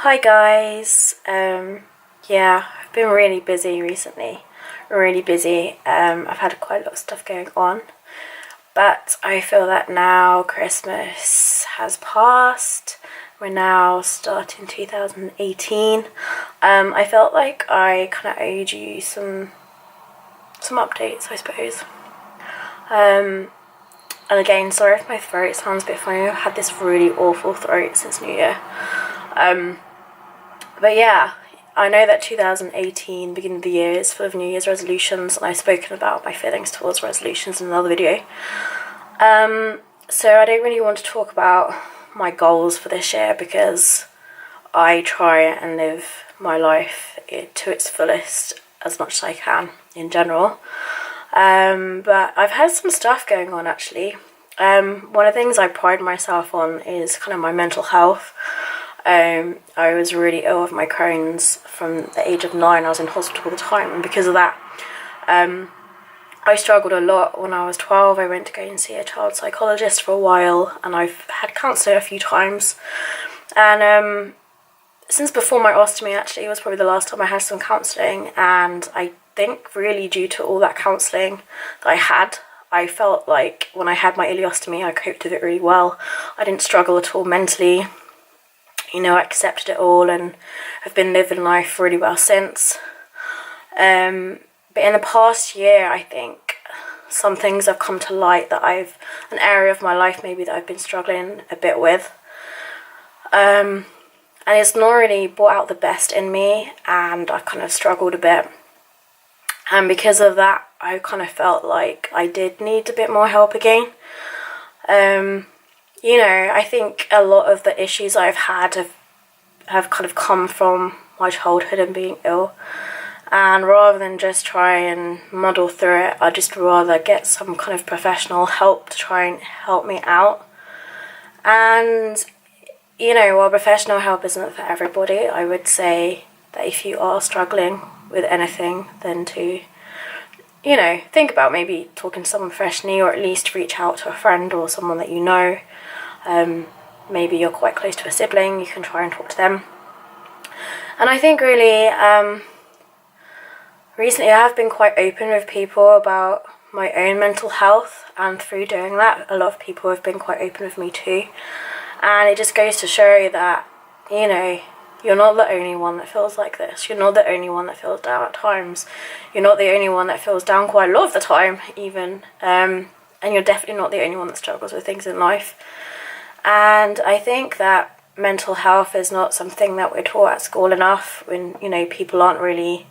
Hi guys. Yeah, I've been really busy recently. Really busy. I've had quite a lot of stuff going on. But I feel that now Christmas has passed. We're now starting 2018. I felt like I kind of owed you some updates, I suppose. And again, sorry if my throat sounds a bit funny. I've had this really awful throat since New Year. But yeah, I know that 2018, beginning of the year, is full of New Year's resolutions, and I've spoken about my feelings towards resolutions in another video. So I don't really want to talk about my goals for this year because I try and live my life to its fullest as much as I can in general. But I've had some stuff going on actually. One of the things I pride myself on is kind of my mental health. I was really ill with my Crohn's from the age of 9. I was in hospital all the time, and because of that, I struggled a lot. When I was 12, I went to go and see a child psychologist for a while, and I've had counselling a few times. And since before my ostomy, actually, it was probably the last time I had some counselling, and I think really due to all that counselling that I felt like when I had my ileostomy, I coped with it really well. I didn't struggle at all mentally. I accepted it all and have been living life really well since. But in the past year, I think some things have come to light that an area of my life maybe that I've been struggling a bit with. And it's not really brought out the best in me, and I kind of struggled a bit. And because of that, I kind of felt like I did need a bit more help again. I think a lot of the issues I've had have kind of come from my childhood and being ill. And rather than just try and muddle through it, I'd just rather get some kind of professional help to try and help me out. And, while professional help isn't for everybody, I would say that if you are struggling with anything, then to, think about maybe talking to someone professionally, or at least reach out to a friend or someone that you know. Maybe you're quite close to a sibling, you can try and talk to them. And I think really, recently I have been quite open with people about my own mental health, and through doing that, a lot of people have been quite open with me too. And it just goes to show that, you're not the only one that feels like this. You're not the only one that feels down at times. You're not the only one that feels down quite a lot of the time, even. And you're definitely not the only one that struggles with things in life. And I think that mental health is not something that we're taught at school enough, when, people aren't really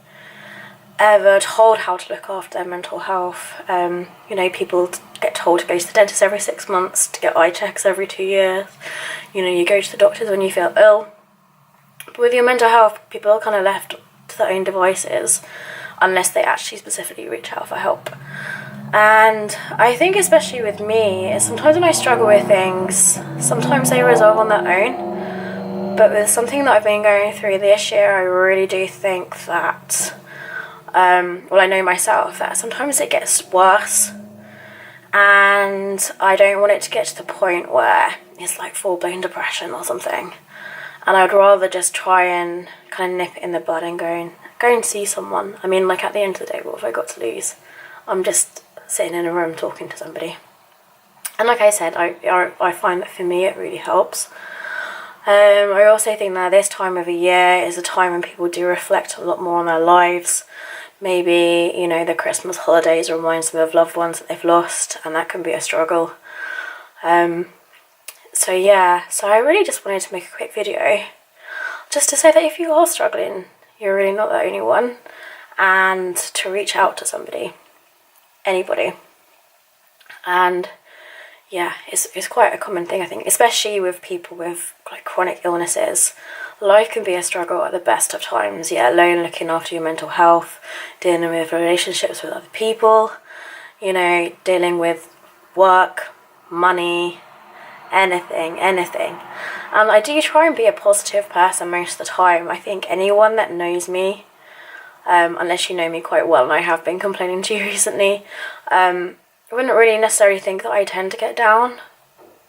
ever told how to look after their mental health. People get told to go to the dentist every 6 months, to get eye checks every 2 years. You go to the doctors when you feel ill. But with your mental health, people are kind of left to their own devices unless they actually specifically reach out for help. And I think especially with me, sometimes when I struggle with things, sometimes they resolve on their own. But with something that I've been going through this year, I really do think that, I know myself that sometimes it gets worse. And I don't want it to get to the point where it's like full-blown depression or something. And I'd rather just try and kind of nip it in the bud and go and see someone. I mean, like, at the end of the day, what have I got to lose? I'm just sitting in a room talking to somebody. And like I said, I find that for me it really helps. I also think that this time of the year is a time when people do reflect a lot more on their lives. Maybe, the Christmas holidays reminds them of loved ones that they've lost, and that can be a struggle. So I really just wanted to make a quick video just to say that if you are struggling, you're really not the only one, and to reach out to somebody. Anybody. And it's quite a common thing, I think, especially with people with like chronic illnesses. Life can be a struggle at the best of times, alone looking after your mental health, dealing with relationships with other people, dealing with work, money, anything. And I do try and be a positive person most of the time. I think anyone that knows me, unless you know me quite well, and I have been complaining to you recently, I wouldn't really necessarily think that I tend to get down.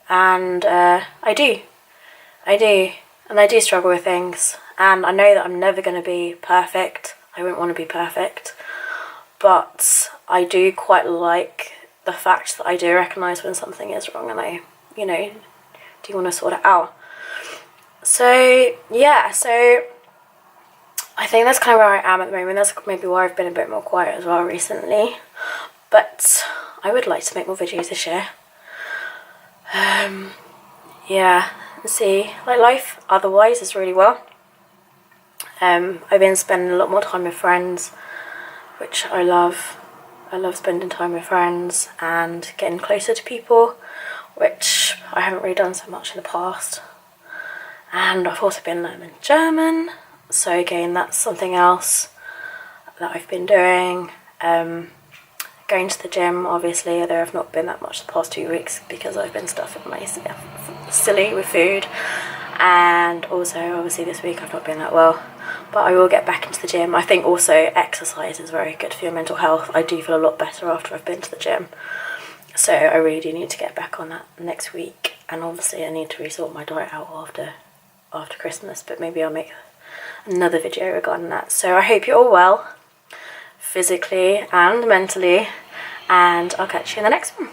And I do. and I do struggle with things, and I know that I'm never going to be perfect. I wouldn't want to be perfect, but I do quite like the fact that I do recognise when something is wrong, and I, you know, do want to sort it out. So yeah, so I think that's kind of where I am at the moment. That's maybe why I've been a bit more quiet as well recently, but I would like to make more videos this year. Yeah, see, like, life otherwise is really well. I've been spending a lot more time with friends, which I love. I love spending time with friends and getting closer to people, which I haven't really done so much in the past. And I've also been learning German, so again, that's something else that I've been doing. Going to the gym, obviously, although I've not been that much the past 2 weeks because I've been stuffing myself silly with food, and also obviously this week I've not been that well, but I will get back into the gym. I think also exercise is very good for your mental health. I do feel a lot better after I've been to the gym, so I really do need to get back on that next week. And obviously I need to resort my diet out after Christmas, but maybe I'll make another video regarding that. So I hope you're all well, physically and mentally, and I'll catch you in the next one.